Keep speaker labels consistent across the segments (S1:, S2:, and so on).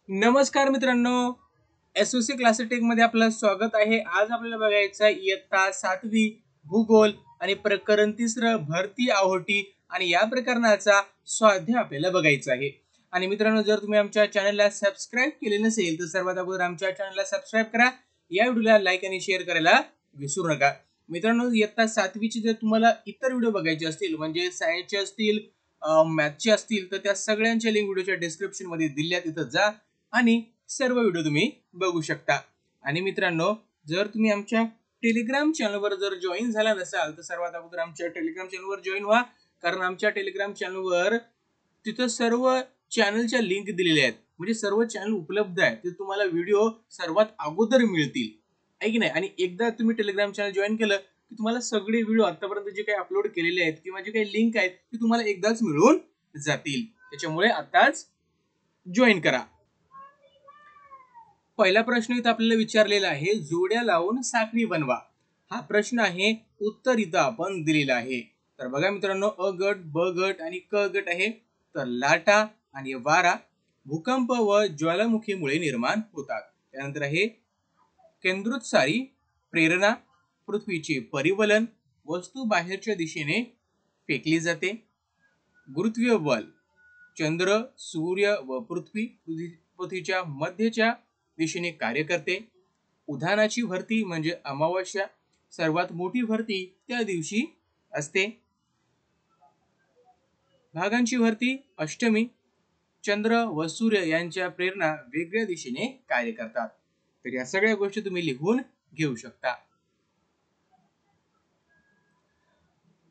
S1: नमस्कार मित्रांनो, एसओसी क्लासेटेक मध्ये आपलं स्वागत आहे। आज आपल्याला बघायचं आहे इयत्ता 7वी भूगोल आणि प्रकरण 3 भरती आहोटी आणि या प्रकरणाचा स्वाध्याय आपल्याला बघायचा आहे। आणि मित्रांनो, जर तुम्ही आमच्या चॅनलला सबस्क्राइब केले नसेल तर सर्वात अगोदर आमच्या चॅनलला सबस्क्राइब करा, या व्हिडिओला लाईक आणि शेअर करायला विसरू नका। मित्रांनो, इयत्ता 7वीची जर तुम्हाला इतर व्हिडिओ बघायचे असतील म्हणजे सायन्सचे असतील, मॅथचे असतील तर त्या सगळ्यांच्या लिंक व्हिडिओच्या डिस्क्रिप्शन मध्ये दिल्या, तिथं जा आणि सर्व व्हिडिओ तुम्ही बघू शकता। आणि मित्रांनो, जर तुम्ही आमच्या टेलिग्राम चॅनलवर जर जॉईन झाला नसाल तर सर्वात अगोदर आमच्या टेलिग्राम चॅनलवर जॉईन व्हा, कारण आमच्या टेलिग्राम चॅनलवर तिथं सर्व चॅनलच्या लिंक दिलेल्या आहेत, म्हणजे सर्व चॅनल उपलब्ध आहेत, ते तुम्हाला व्हिडिओ सर्वात अगोदर मिळतील, आहे की नाही। आणि एकदा तुम्ही टेलिग्राम चॅनल जॉईन केलं की तुम्हाला सगळे व्हिडिओ आतापर्यंत जे काही अपलोड केलेले आहेत किंवा जे काही लिंक आहेत ते तुम्हाला एकदाच मिळून जातील, त्याच्यामुळे आताच जॉईन करा। पहिला प्रश्न इथं आपल्याला विचारलेला आहे, जोड्या लावून साखळी बनवा। हा प्रश्न आहे, उत्तर इथं आपण दिलेलं आहे। तर बघा मित्रांनो, अ गट, ब गट आणि क गट आहे। तर लाटा आणि वारा भूकंप व ज्वालामुखीमुळे निर्माण होतात। त्यानंतर आहे केंद्रोत्सारी प्रेरणा, पृथ्वीचे परिवलन, वस्तू बाहेरच्या दिशेने फेकली जाते। गुरुत्वीय बल, चंद्र, सूर्य व पृथ्वीच्या मध्यच्या दिशेने कार्य करते। उधाणाची भरती म्हणजे अमावस्या, सर्वात मोठी भरती त्या दिवशी असते। भागांची भरती अष्टमी, चंद्र व सूर्य यांच्या प्रेरणा वेगळ्या दिशेने कार्य करतात। तर या सगळ्या गोष्टी तुम्ही लिहून घेऊ शकता।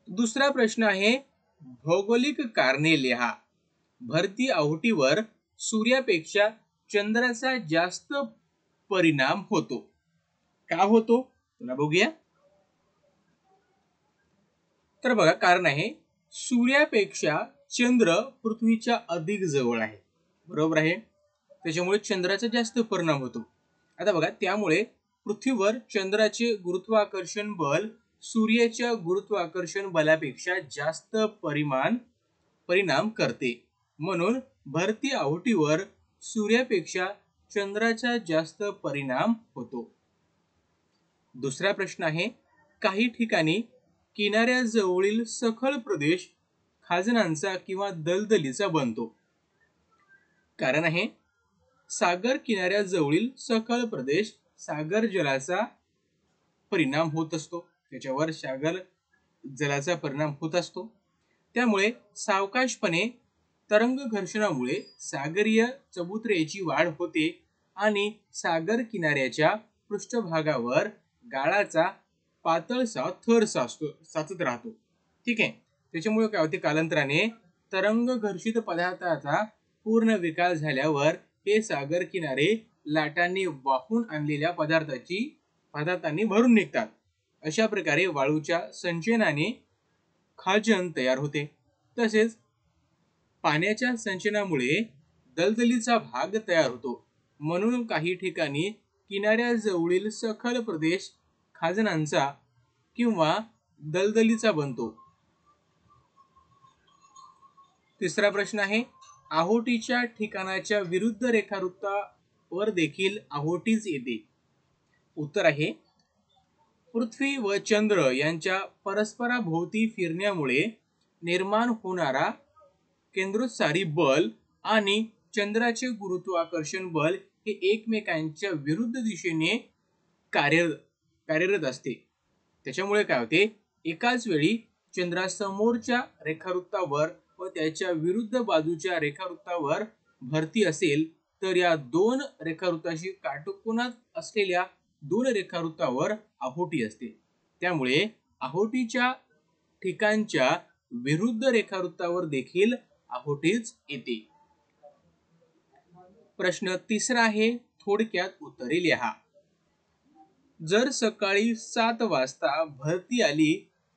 S1: दुसरा प्रश्न आहे, भौगोलिक कारणे लिहा। भरती आहोटीवर सूर्यापेक्षा चंद्राचा जास्त परिणाम होतो। का होतो तुला बघूया। तर बघा, कारण आहे, सूर्यापेक्षा चंद्र पृथ्वीच्या अधिक जवळ आहे, बरोबर आहे, त्याच्यामुळे चंद्राचा जास्त परिणाम होतो। आता बघा, त्यामुळे पृथ्वीवर चंद्राचे गुरुत्वाकर्षण बल सूर्याच्या गुरुत्वाकर्षण बलापेक्षा जास्त परिणाम करते, म्हणून भरती आहोटीवर सूर्यापेक्षा चंद्राचा जास्त परिणाम होतो। दुसरा प्रश्न आहे, काही ठिकाणी किनाऱ्याजवळील सखल प्रदेश खाजणांचा किंवा दलदलीचा बनतो। कारण आहे, सागर किनाऱ्याजवळील सखल प्रदेश सागर जलाचा परिणाम होत असतो, त्याच्यावर सागर जलाचा परिणाम होत असतो, त्यामुळे सावकाशपणे तरंग घर्षणामुळे सागरीय चबुतऱ्याची वाढ होते आणि सागर किनाऱ्याच्या पृष्ठभागावर गाळाचा पातळसा थर साचत राहतो, ठीक आहे। त्याच्यामुळे काय होते, कालांतराने तरंग घर्षित पदार्थाचा पूर्ण विकास झाल्यावर हे सागर किनारे लाटांनी वाहून आणलेल्या पदार्थांनी भरून निघतात। अशा प्रकारे वाळूच्या संचयनाने खाजण तयार होते, तसेच पाण्याच्या संचयनामुळे दलदलीचा भाग तयार होतो, म्हणून काही ठिकाणी किनाऱ्याजवळील सखल प्रदेश खाजणांचा किंवा दलदलीचा बनतो। तिसरा प्रश्न आहे, आहोटीच्या ठिकाणाच्या विरुद्ध रेखावृत्तावर देखील आहोटीच येते। उत्तर आहे, पृथ्वी व चंद्र यांच्या परस्पराभोवती फिरण्यामुळे निर्माण होणारा केंद्रोत्सारी बल आणि चंद्राचे गुरुत्वाकर्षण बल हे एकमेकांच्या विरुद्ध दिशेने कार्यरत असते। त्याच्यामुळे काय होते, एकाच वेळी चंद्रासमोरच्या रेखावृत्तावर व त्याच्या विरुद्ध बाजूच्या रेखावृत्तावर भरती असेल तर या दोन रेखावृत्ताशी काटकोनात असलेल्या दोन रेखावृत्तावर आहोटी असते, त्यामुळे आहोटीच्या ठिकाणच्या विरुद्ध रेखावृत्तावर देखील आहोटीच येते। प्रश्न तिसरा आहे, थोडक्यात उत्तरे लिहा। जर सकाळी 7 वाजता भरती आली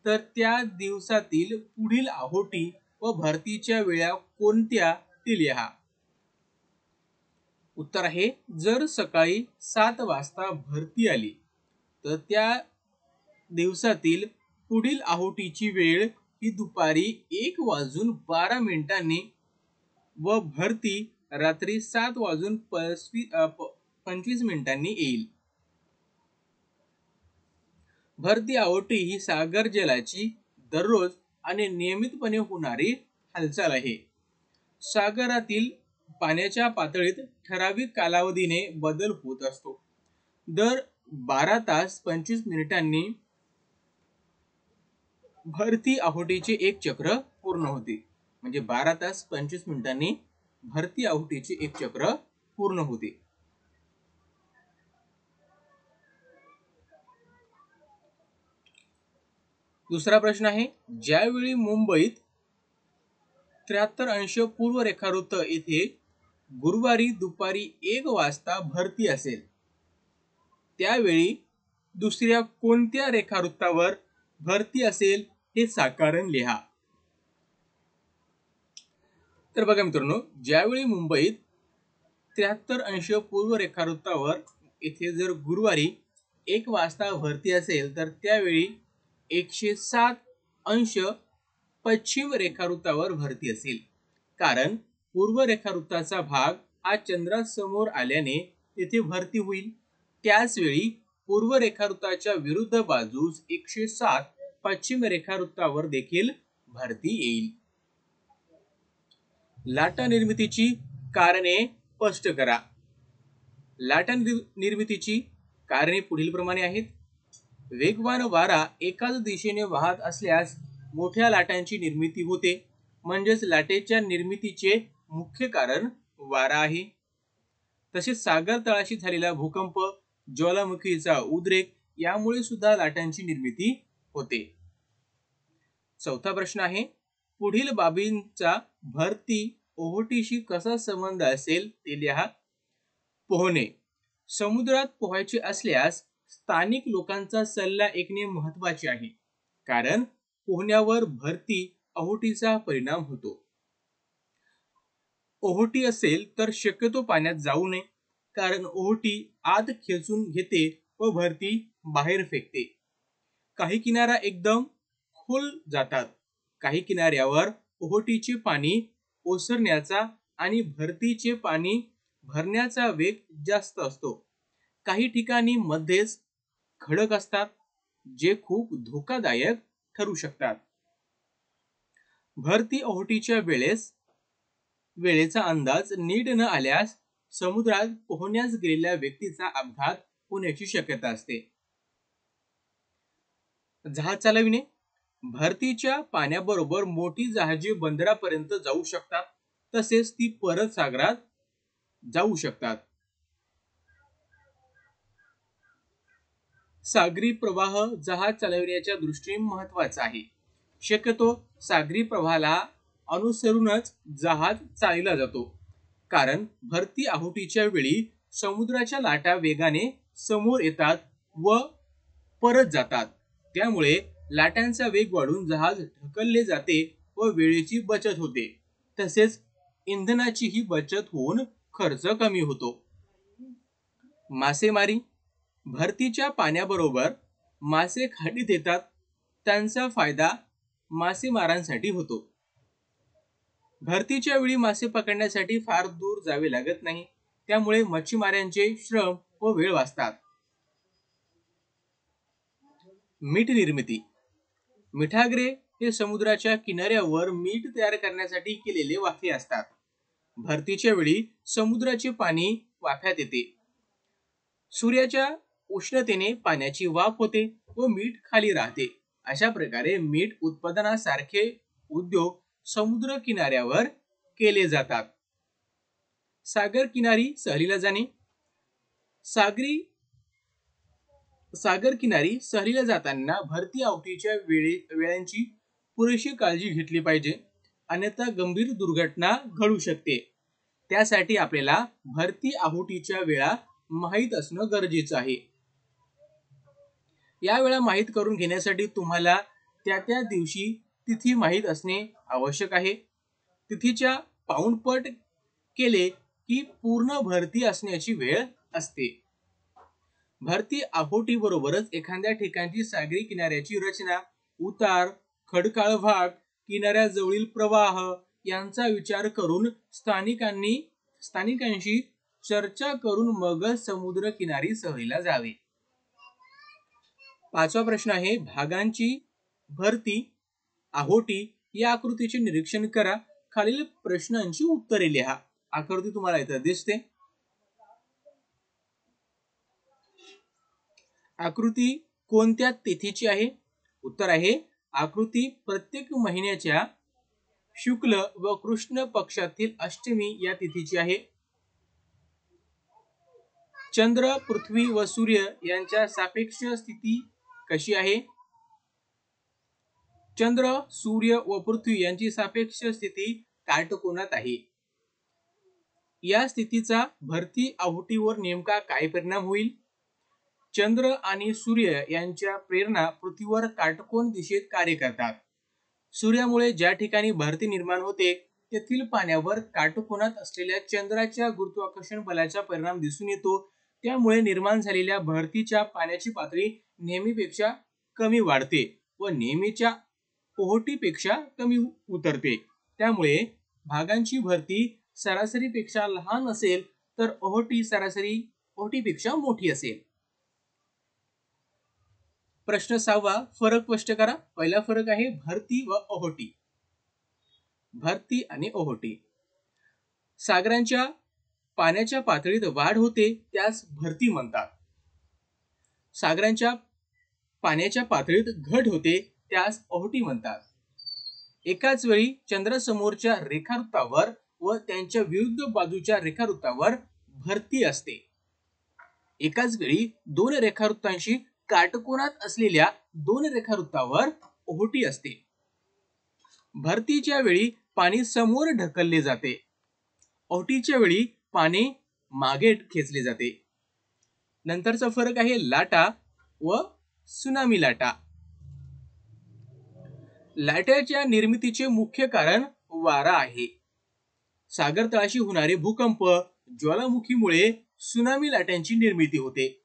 S1: तर त्या दिवसातील पुढील आहोटी व भरतीच्या वेळा कोणत्या ते लिहा। उत्तर आहे, जर सकाळी 7 वाजता भरती आली तर त्या दिवसातील पुढील आहोटीची वेळ ही दुपारी 1:12 व भरती रात्री 7:25 येईल. भरती ओहोटी ही सागर जलाची दररोज आणि नियमितपणे होणारी हालचाल आहे. सागरातील पाण्याच्या पातळीत ठराविक कालावधीने बदल होत असतो. दर 12 तास 25 मिनिटांनी भरती ओहोटीचे एक चक्र पूर्ण होते. म्हणजे 12 तास 25 मिनिटांनी भरती ओहोटीचे एक चक्र पूर्ण होते. दुसरा प्रश्न आहे, ज्यावेळी मुंबईत 73° पूर्व रेखावृत्त येथे गुरुवारी दुपारी 1 वाजता भरती असेल, त्यावेळी दुसऱ्या कोणत्या रेखावृत्तावर भरती असेल हे साकारण लिहा. तर बघा मित्रांनो, ज्यावेळी मुंबईत 73° पूर्व रेखावृत्तावर येथे जर गुरुवारी 1 वाजता भरती असेल, तर त्यावेळी 107° पश्चिम रेखावृत्तावर भरती असेल. कारण पूर्व रेखावृत्ताचा भाग हा चंद्रासमोर आल्याने तेथे भरती होईल. त्याच वेळी पूर्व रेखावृत्ताच्या विरुद्ध बाजूस 107 पश्चिम रेखावृत्तावर देखील भरती येईल. लाटा निर्मितीची कारणे स्पष्ट करा. लाटा निर्मितीची कारणे पुढील प्रमाणे आहेत. वेगवान वारा एकाच दिशेने वाहत असल्यास मोठ्या लाटांची निर्मिती होते, म्हणजेच लाटेच्या निर्मितीचे मुख्य कारण वारा आहे. तसेच सागर तळाशी झालेला भूकंप, ज्वालामुखीचा उद्रेक यामुळे सुद्धा लाटांची निर्मिती होते. चौथा प्रश्न आहे, पुढील बाबींचा भरती ओहोटीशी कसा संबंध असेल ते लिहा. पोहणे. समुद्रात पोहायचे असल्यास स्थानिक लोकांचा सल्ला ऐकणे महत्त्वाचे आहे, कारण पोहण्यावर भरती ओहोटीचा परिणाम होतो. ओहोटी असेल तर शक्यतो पाण्यात जाऊ नये, कारण ओहोटी आत खेचून घेते व भरती बाहेर फेकते. काही किनारा एकदम खोल जातात. काही किनाऱ्यावर ओहोटीचे पाणी ओसरण्याचा आणि भरतीचे पाणी भरण्याचा वेग जास्त असतो. काही ठिकाणी मध्येच खडक असतात, जे खूप धोकादायक ठरू शकतात. भरती ओहोटीच्या वेळेचा अंदाज नीट न आल्यास समुद्रात पोहण्यास गेलेल्या व्यक्तीचा अपघात होण्याची शक्यता असते. जहाज चालविणे. भरतीच्या पाण्याबरोबर मोठी जहाजे बंदरापर्यंत जाऊ शकतात, तसेच ती परत सागरात जाऊ शकतात. सागरी प्रवाह जहाज चालविण्याच्या दृष्टीने महत्त्वाचा आहे. शक्यतो सागरी प्रवाहाला अनुसरूनच जहाज चालविला जातो, कारण भरती ओहोटीच्या वेळी समुद्राच्या लाटा वेगाने समोर येतात व परत जातात. त्यामुळे लाटांचा वेग वाढून जहाज ढकलले जाते व वेळेची बचत होते. तसेच इंधनाचीही बचत होऊन खर्च कमी होतो. मासेमारी. भरतीच्या पाण्याबरोबर मासे खाडीत येतात, त्यांचा फायदा मासेमारांसाठी होतो. भरतीच्या वेळी मासे पकडण्यासाठी फार दूर जावे लागत नाही, त्यामुळे मच्छीमारांचे श्रम व वेळ वाचतात. मीठ निर्मिती. मिठागरे हे समुद्राच्या किनाऱ्यावर मीठ तयार करण्यासाठी केलेले वाफे असतात. भरतीच्या वेळी समुद्राचे पाणी वाफ्यात येते. सूर्याच्या उष्णतेने पाण्याची वाफ होते व मीठ खाली राहते. अशा प्रकारे मीठ उत्पादनासारखे उद्योग समुद्र किनाऱ्यावर केले जातात. सागर किनारी सहलीला जाणे. सागर किनारी सहलीला जाताना भरती ओहोटीच्या वेळांची पुरेशी काळजी घेतली पाहिजे, अन्यथा गंभीर दुर्घटना घडू शकते. त्यासाठी आपल्याला भरती ओहोटीच्या वेळा माहीत असणं गरजेचं आहे. या वेळा माहीत करून घेण्यासाठी तुम्हाला त्या दिवशी तिथी माहीत असणे आवश्यक आहे. तिथीच्या पाऊणपट केले की पूर्ण भरती असण्याची वेळ असते. भरती ओहोटी बरोबरच एखाद्या ठिकाणची सागरी किनाऱ्याची रचना, उतार, खडकाळ भाग, किनाऱ्याजवळील प्रवाह यांचा विचार करून स्थानिकांनी स्थानिकांशी चर्चा करून मगच समुद्र किनारी सहलीला जावे. पाचवा प्रश्न आहे भागांची भरती आहोटी या आकृतीचे निरीक्षण करा. खालील प्रश्नांची उत्तरे लिहा. आकृती तुम्हाला इथं दिसते. आकृती कोणत्या तिथीची आहे? उत्तर आहे आकृती प्रत्येक महिन्याच्या शुक्ल व कृष्ण पक्षातील अष्टमी या तिथीची आहे. चंद्र, पृथ्वी व सूर्य यांच्या सापेक्ष स्थिती कशी आहे? चंद्र, सूर्य व पृथ्वी यांची सापेक्ष स्थिती काटकोनात आहे. या स्थितीचा भरती आहोटीवर नेमका काय परिणाम होईल? चंद्र आणि सूर्य यांच्या प्रेरणा पृथ्वीवर काटकोन दिशेत कार्य करतात. सूर्यामुळे ज्या ठिकाणी भरती निर्माण होते तेथील पाण्यावर काटकोनात असलेल्या चंद्राच्या गुरुत्वाकर्षण बलाचा परिणाम दिसून येतो. त्यामुळे निर्माण झालेल्या भरतीच्या पाण्याची पातळी नेहमीपेक्षा कमी वाढते व नेहमीच्या ओहोटीपेक्षा कमी उतरते. त्यामुळे भागांची भरती सरासरीपेक्षा लहान असेल तर ओहोटी सरासरी ओहोटीपेक्षा मोठी असेल. प्रश्न 6वा फरक स्पष्ट करा. पहिला फरक आहे भरती व ओहोटी. भरती आणि ओहोटी. सागरांच्या पाण्याच्या पातळीत वाढ होते त्यास भरती म्हणतात. सागरांच्या पाण्याच्या पातळीत घट होते त्यास ओहोटी म्हणतात. एकाच वेळी चंद्रासमोरच्या रेखावृत्तावर व त्यांच्या विरुद्ध बाजूच्या रेखावृत्तावर भरती असते. एकाच वेळी दोन रेखावृत्तांशी काटकोनात असलेल्या दोन रेखावृत्तावर ओहोटी असते. भरतीच्या वेळी पाणी समोर ढकलले जाते. ओहोटीच्या वेळी पाणी मागे खेचले जाते. नंतरचा फरक आहे लाटा व त्सुनामी लाटा. लाटाच्या निर्मितीचे मुख्य कारण वारा आहे. सागर तळाशी होणारे भूकंप ज्वालामुखीमुळे त्सुनामी लाटांची निर्मिती होते.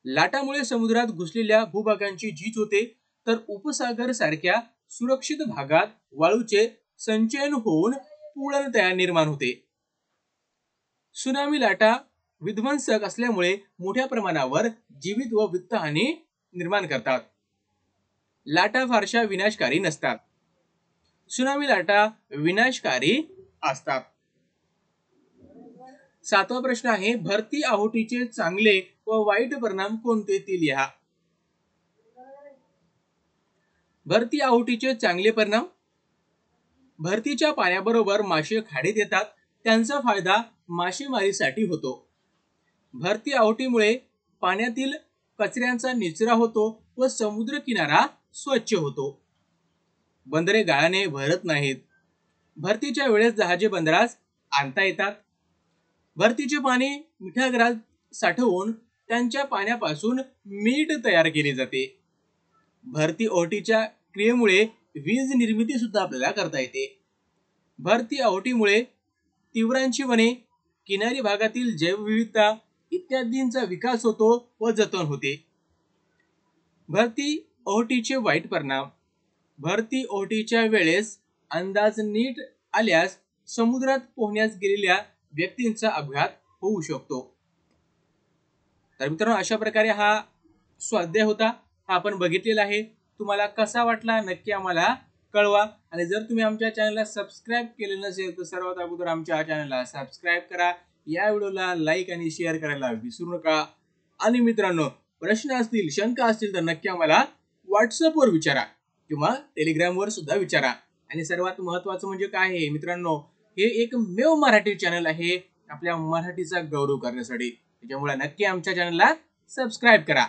S1: लाटामुळे समुद्रात घुसलेल्या भूभागांची झीज होते तर उपसागर सारख्या सुरक्षित भागात वाळूचे संचयन होऊन पूर्ण निर्माण होते. त्सुनामी लाटा विध्वंसक असल्यामुळे मोठ्या प्रमाणावर जीवित व वित्तहानी निर्माण करतात. लाटा फारशा विनाशकारी नसतात. त्सुनामी लाटा विनाशकारी असतात. 7वा प्रश्न आहे भरती आहोटीचे चांगले व वाईट परिणाम कोणते ते लिहा. भरती आहोटीचे चांगले परिणाम. भरतीच्या पाण्याबरोबर मासे खाडीत येतात. त्यांचा फायदा मासेमारीसाठी होतो. भरती आहोटीमुळे पाण्यातील कचऱ्यांचा निचरा होतो व समुद्र किनारा स्वच्छ होतो. बंदरे गाळाने भरत नाहीत. भरतीच्या वेळेस जहाजे बंदरास आणता येतात. भरतीचे पाणी मिठागरात साठवून त्यांच्या पाण्यापासून मीठ तयार केले जाते. भरती ओहोटीच्या क्रियेमुळे वीज निर्मिती सुद्धा आपल्याला करता येते. भरती ओहोटीमुळे तीव्रांची वने, किनारी भागातील जैवविविधता इत्यादींचा विकास होतो व जतन होते. भरती ओहोटीचे वाईट परिणाम. भरती ओहोटीच्या वेळेस अंदाज नीट आल्यास समुद्रात पोहण्यास गेलेल्या व्यक्तींचा अपघात होऊ शकतो. तर मित्रांनो अशा प्रकारे हा स्वाध्याय होता. हा आपण बघितलेला आहे. तुम्हाला कसा वाटला नक्की आम्हाला कळवा. आणि जर तुम्ही आमच्या चॅनलला सबस्क्राईब केले नसेल तर सर्वात अगोदर आमच्या चॅनलला सबस्क्राईब करा. या व्हिडिओला लाईक आणि शेअर करायला विसरू नका. आणि मित्रांनो प्रश्न असतील शंका असतील तर नक्की आम्हाला व्हॉट्सअपवर विचारा किंवा टेलिग्रामवर सुद्धा विचारा. आणि सर्वात महत्त्वाचं म्हणजे काय आहे मित्रांनो, हे एकमेव मराठी चॅनल आहे आपल्या मराठीचा गौरव करण्यासाठी. त्याच्यामुळे नक्की आमच्या चॅनलला सबस्क्राईब करा.